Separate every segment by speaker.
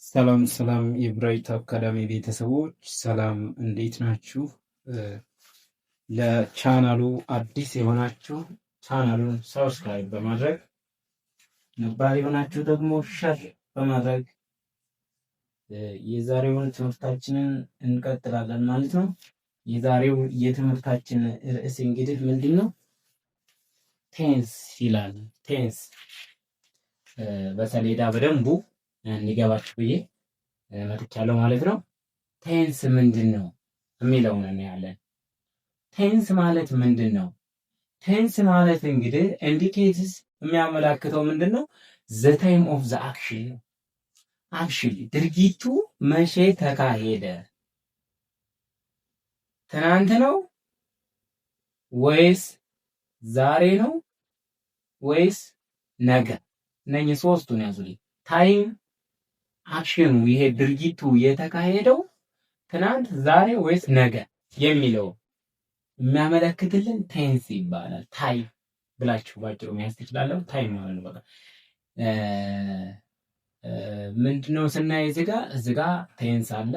Speaker 1: ሰላም ሰላም የብራይት አካዳሚ ቤተሰቦች ሰላም እንዴት ናችሁ? ለቻናሉ አዲስ የሆናችሁ ቻናሉን ሰብስክራይብ በማድረግ ነባር የሆናችሁ ደግሞ ሸር በማድረግ የዛሬውን ትምህርታችንን እንቀጥላለን ማለት ነው። የዛሬው የትምህርታችን ርዕስ እንግዲህ ምንድን ነው? ቴንስ ይላል። ቴንስ በሰሌዳ በደንቡ እንዲገባችሁ ብዬ መጥቻለሁ ማለት ነው። ቴንስ ምንድን ነው የሚለውን እናያለን። ቴንስ ማለት ምንድን ነው? ቴንስ ማለት እንግዲህ ኢንዲኬትስ የሚያመላክተው ምንድን ነው? ዘ ታይም ኦፍ ዘ አክሽን ነው። አክሽን ድርጊቱ መቼ ተካሄደ? ትናንት ነው ወይስ ዛሬ ነው ወይስ ነገ? እነኚህ ሶስቱን ያዙልኝ። ታይም፣ አክሽኑ ይሄ ድርጊቱ የተካሄደው ትናንት፣ ዛሬ ወይስ ነገ የሚለው የሚያመለክትልን ቴንስ ይባላል። ታይም ብላችሁ ባጭሩ መያዝ ትችላለሁ። ታይም ማለት ነው። በቃ ምንድነው ስናይ እዚህ ጋር ቴንስ አለ፣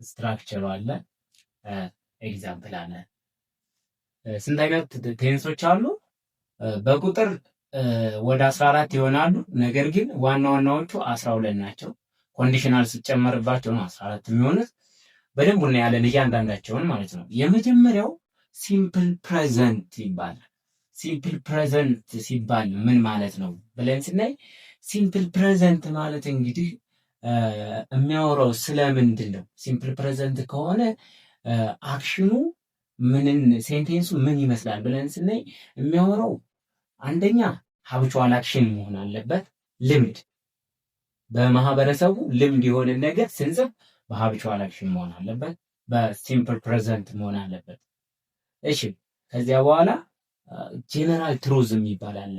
Speaker 1: ስትራክቸሩ አለ፣ ኤግዛምፕል አለ። ስንት አይነት ቴንሶች አሉ? በቁጥር ወደ 14 ይሆናሉ። ነገር ግን ዋና ዋናዎቹ 12 ናቸው። ኮንዲሽናል ሲጨመርባቸው ነው 14 የሚሆኑት። በደንብ እናያለን እያንዳንዳቸውን ማለት ነው። የመጀመሪያው ሲምፕል ፕሬዘንት ይባላል። ሲምፕል ፕሬዘንት ሲባል ምን ማለት ነው ብለን ስናይ ሲምፕል ፕሬዘንት ማለት እንግዲህ የሚያወራው ስለምንድን ነው? ሲምፕል ፕሬዘንት ከሆነ አክሽኑ ምንን ሴንቴንሱ ምን ይመስላል ብለን ስናይ የሚያወራው አንደኛ ሀብቹዋል አክሽን መሆን አለበት። ልምድ በማህበረሰቡ ልምድ የሆነ ነገር ስንጽፍ በሀብቹዋል አክሽን መሆን አለበት። በሲምፕል ፕሬዘንት መሆን አለበት። እሺ፣ ከዚያ በኋላ ጄነራል ትሩዝም ይባላል።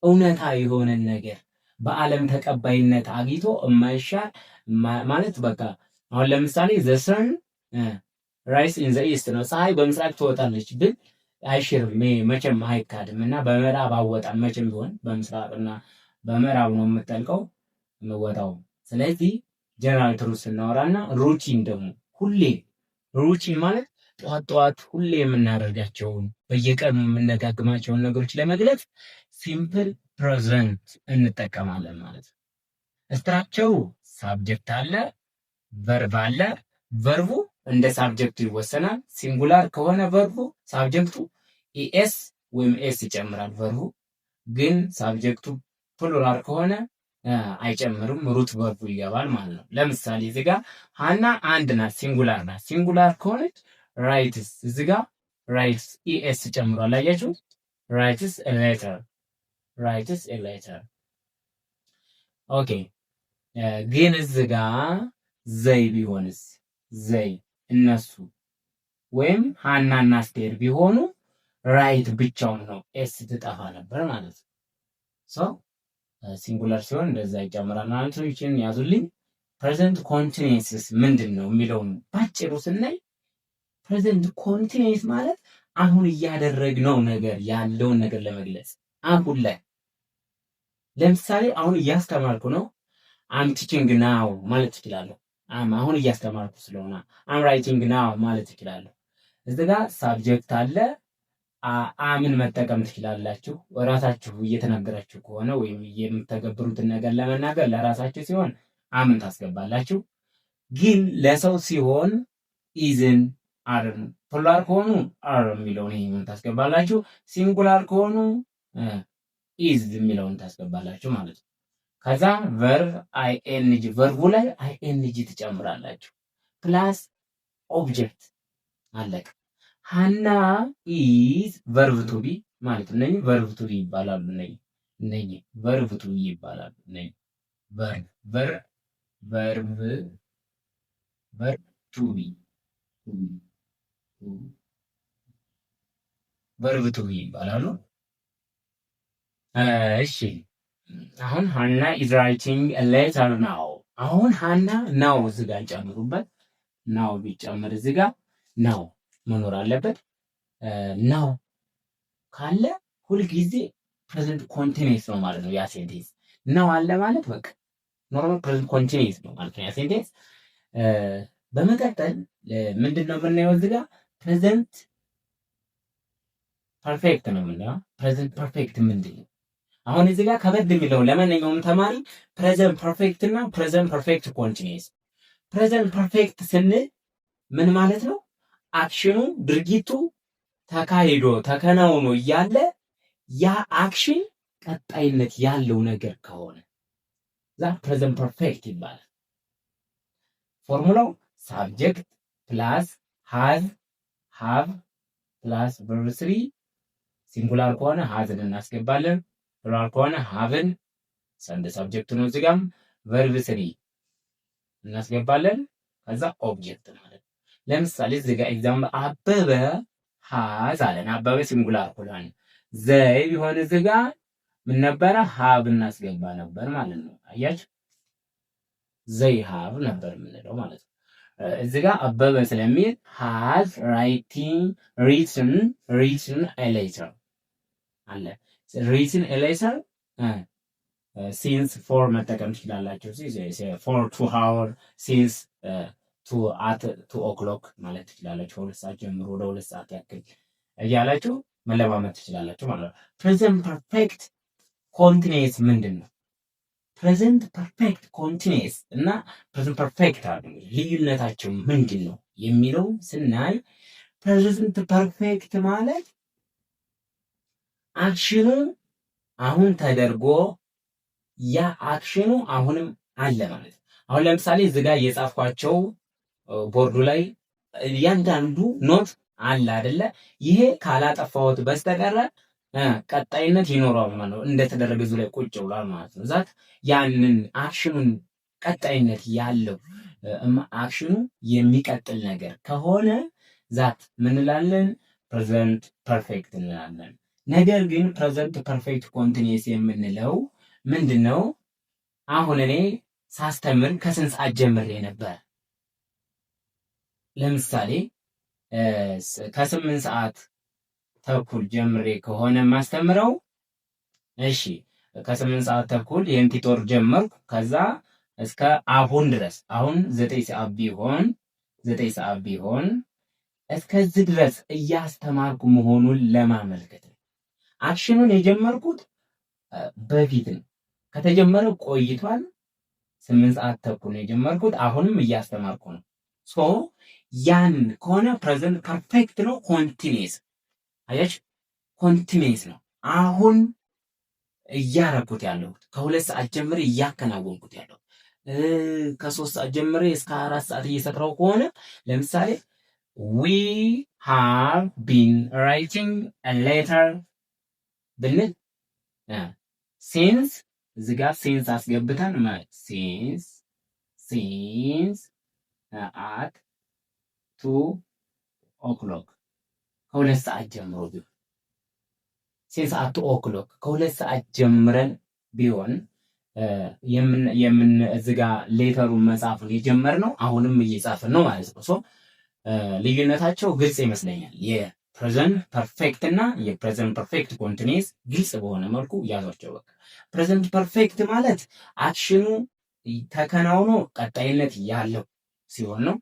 Speaker 1: እውነታ የሆነ ነገር በዓለም ተቀባይነት አግኝቶ የማይሻር ማለት በቃ አሁን ለምሳሌ ዘ ሰን ራይስ ኢን ዘ ኢስት ነው፣ ፀሐይ በምስራቅ ትወጣለች ብል አይሽርም፣ መቼም አይካድም እና በምዕራብ አወጣም መቼም ቢሆን በምስራቅና በምዕራብ ነው የምጠልቀው የምወጣው። ስለዚህ ጀነራል ትሩዝ ስናወራና ሩቲን ደግሞ ሁሌ ሩቲን ማለት ጠዋት ጠዋት ሁሌ የምናደርጋቸውን በየቀኑ የምንደጋግማቸውን ነገሮች ለመግለጽ ሲምፕል ፕሬዘንት እንጠቀማለን ማለት ነው። ስትራክቸሩ ሳብጀክት አለ፣ ቨርብ አለ። ቨርቡ እንደ ሳብጀክቱ ይወሰናል። ሲንጉላር ከሆነ ቨርቡ ሳብጀክቱ ኢኤስ ወይም ኤስ ይጨምራል። ቨርቡ ግን ሳብጀክቱ ፕሉራል ከሆነ አይጨምርም፣ ሩት ቨርቡ ይገባል ማለት ነው። ለምሳሌ እዚህ ጋር ሀና አንድ ናት፣ ሲንጉላር ናት። ሲንጉላር ከሆነች ራይትስ፣ እዚህ ጋር ራይትስ ኢኤስ ጨምሯል። አያችሁ? ራይትስ ኤ ሌተር፣ ራይትስ ኤ ሌተር። ኦኬ። ግን እዚህ ጋር ዘይ ቢሆንስ? ዘይ እነሱ ወይም ሀናና አስቴር ቢሆኑ ራይት ብቻውን ነው፣ ኤስ ትጠፋ ነበር ማለት ነው። ሶ ሲንጉላር ሲሆን እንደዛ ይጨምራል ማለት ነው። ይችን ያዙልኝ። ፕሬዘንት ኮንቲኒየንስስ ምንድን ነው የሚለውን ባጭሩ ስናይ ፕሬዘንት ኮንቲኒየንስ ማለት አሁን እያደረግነው ነገር ያለውን ነገር ለመግለጽ አሁን ላይ ለምሳሌ አሁን እያስተማርኩ ነው፣ አም ቲቺንግ ናው ማለት ትችላለሁ። አሁን እያስተማርኩ ስለሆነ አም ራይቲንግ ናው ማለት ትችላለሁ። እዚህ ጋር ሳብጀክት አለ። አምን መጠቀም ትችላላችሁ። ራሳችሁ እየተናገራችሁ ከሆነ ወይም የምትተገብሩትን ነገር ለመናገር ለራሳችሁ ሲሆን አምን ታስገባላችሁ። ግን ለሰው ሲሆን ኢዝን፣ አርን፣ ፕሉራል ከሆኑ አር የሚለውን ይሄን ታስገባላችሁ። ሲንጉላር ከሆኑ ኢዝ የሚለውን ታስገባላችሁ ማለት ነው። ከዛ ቨርብ አይኤንጂ፣ ቨርቡ ላይ አይኤንጂ ትጨምራላችሁ ፕላስ ኦብጀክት አለቀ። ሃና ኢዝ ቨርብ ቱ ቢ ማለት ነው። ቨርብ ቱ ቢ ይባላሉ። እነኚህ ቨርብ ቱ ቢ ይባላሉ። ቨርብ ቱ ቢ ቨርብ ቱ ቢ ይባላሉ። እሺ፣ አሁን ሃና ኢዝ ራይቲንግ ኤ ሌተር ናው። አሁን ሃና ናው እዚህ ጋር ጨምሩበት። ናው ቢጨምር እዚህ ጋር ናው መኖር አለበት። ናው ካለ ሁልጊዜ ፕሬዘንት ኮንቲኒየስ ነው ማለት ነው። ያ ሴንቴንስ ነው አለ ማለት በቃ ኖርማል ፕሬዘንት ኮንቲኒየስ ነው ማለት ነው ያ ሴንቴንስ። በመቀጠል ምንድነው የምናየው እዚህ ጋር ፕሬዘንት ፐርፌክት ነው የምናየው። ፕሬዘንት ፐርፌክት ምንድን ነው? አሁን እዚህ ጋር ከበድ የሚለው ለማንኛውም ተማሪ ፕሬዘንት ፐርፌክት እና ፕሬዘንት ፐርፌክት ኮንቲኒየስ። ፕሬዘንት ፐርፌክት ስንል ምን ማለት ነው? አክሽኑ ድርጊቱ ተካሂዶ ተከናውኖ እያለ ያ አክሽን ቀጣይነት ያለው ነገር ከሆነ ዛ ፕሬዘንት ፐርፌክት ይባላል። ፎርሙላው ሳብጀክት ፕላስ ሃዝ ሃቭ ፕላስ ቨርብ ስሪ፣ ሲንጉላር ከሆነ ሃዝን እናስገባለን፣ ፕሉራል ከሆነ ሃቭን ሰንደ ሳብጀክት ነው። እዚጋም ቨርብ ስሪ እናስገባለን፣ ከዛ ኦብጀክት ማለት ነው። ለምሳሌ እዚጋ ኤግዛምፕል አበበ ሃዝ አለን። አበበ ሲንጉላር ከሆነ ዘይ ቢሆን እዚጋ ምን ነበረ? ሃቭ እናስገባ ነበር ማለት ነው። አያችሁ ዘይ ሃቭ ነበር የምንለው ማለት ነው። እዚህ ጋር አበበ ስለሚል ሃዝ ሪትን ኤ ሌተር አለ። ሪትን ኤ ሌተር ሲንስ ፎር መጠቀም ትችላላችሁ። ፎር ቱ ሃወር ሲንስ ቱ ኦክሎክ ማለት ትችላላችሁ። ከሁለት ሰዓት ጀምሮ ወደ 2 ሰዓት ያክል እያላችሁ መለማመድ ትችላላችሁ ማለት ነው። ፕሬዘንት ፐርፌክት ኮንቲኒየስ ምንድን ነው? ፕሬዘንት ፐርፌክት ኮንቲኒየስ እና ፕሬዘንት ፐርፌክት አሉ። ልዩነታቸው ምንድን ነው የሚለው ስናይ ፕሬዘንት ፐርፌክት ማለት አክሽኑ አሁን ተደርጎ ያ አክሽኑ አሁንም አለ ማለት ነው። አሁን ለምሳሌ እዚህ ጋር የጻፍኳቸው ቦርዱ ላይ እያንዳንዱ ኖት አለ አይደለ? ይሄ ካላጠፋሁት በስተቀረ ቀጣይነት ይኖረዋል ማለት ነው። እንደተደረገ እዚሁ ላይ ቁጭ ብሏል ማለት ነው። ዛት ያንን አክሽኑን ቀጣይነት ያለው አክሽኑ የሚቀጥል ነገር ከሆነ ዛት ምን እንላለን? ፕሬዘንት ፐርፌክት እንላለን። ነገር ግን ፕሬዘንት ፐርፌክት ኮንቲኒየስ የምንለው ምንድን ነው? አሁን እኔ ሳስተምር ከስንት ሰዓት ጀምሬ ነበር? ለምሳሌ ከ8 ሰዓት ተኩል ጀምሬ ከሆነ ማስተምረው፣ እሺ ከ8 ሰዓት ተኩል ይህን ቲቶር ጀመርኩ። ከዛ እስከ አሁን ድረስ አሁን 9 ሰዓት ቢሆን እስከዚህ ድረስ እያስተማርኩ መሆኑን ለማመልከት ነው። አክሽኑን የጀመርኩት በፊት ነው። ከተጀመረ ቆይቷል። 8 ሰዓት ተኩል ነው የጀመርኩት። አሁንም እያስተማርኩ ነው። ሶ ያን ከሆነ ፕሬዘንት ፐርፌክት ነው። ኮንቲኒየስ አያችሁ፣ ኮንቲኒየስ ነው። አሁን እያረኩት ያለሁት ከ2 ሰዓት ጀምሬ እያከናወንኩት ያለሁት ከ3 ሰዓት ጀምሬ እስከ 4 ሰዓት እየሰራው ከሆነ ለምሳሌ we have been writing a letter ብንል since እዚህ ጋር since አስገብተን ማለት since at 2 o'clock ከ2 ሰዓት ጀምሮ ቢሆን since at 2 o'clock ከ2 ሰዓት ጀምረን ቢሆን እዚህ ጋር ሌተሩን መጻፉን የጀመርነው አሁንም እየጻፍን ነው ማለት ነው። ሶ ልዩነታቸው ግልጽ ይመስለኛል። የፕሬዘንት ፐርፌክት እና የፕሬዘንት ፐርፌክት ኮንቲኒየስ ግልጽ በሆነ መልኩ ያዟቸው። በቃ ፕሬዘንት ፐርፌክት ማለት አክሽኑ ተከናውኖ ቀጣይነት ያለው ሲሆን ነው።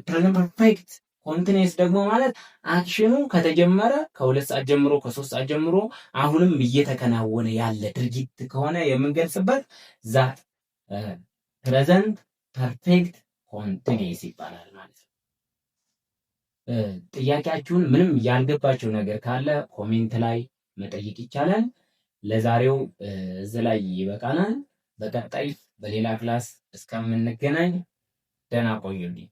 Speaker 1: ፕሬዘንት ፐርፌክት ኮንቲኒየስ ደግሞ ማለት አክሽኑ ከተጀመረ ከ2 ሰዓት ጀምሮ ከ3 ሰዓት ጀምሮ አሁንም እየተከናወነ ያለ ድርጊት ከሆነ የምንገልጽበት ዛት ፕሬዘንት ፐርፌክት ኮንቲኒየስ ይባላል ማለት ነው። ጥያቄያችሁን ምንም ያልገባችሁ ነገር ካለ ኮሜንት ላይ መጠየቅ ይቻላል። ለዛሬው እዚህ ላይ ይበቃናል። በቀጣይ በሌላ ክላስ እስከምንገናኝ ደህና ቆዩልኝ።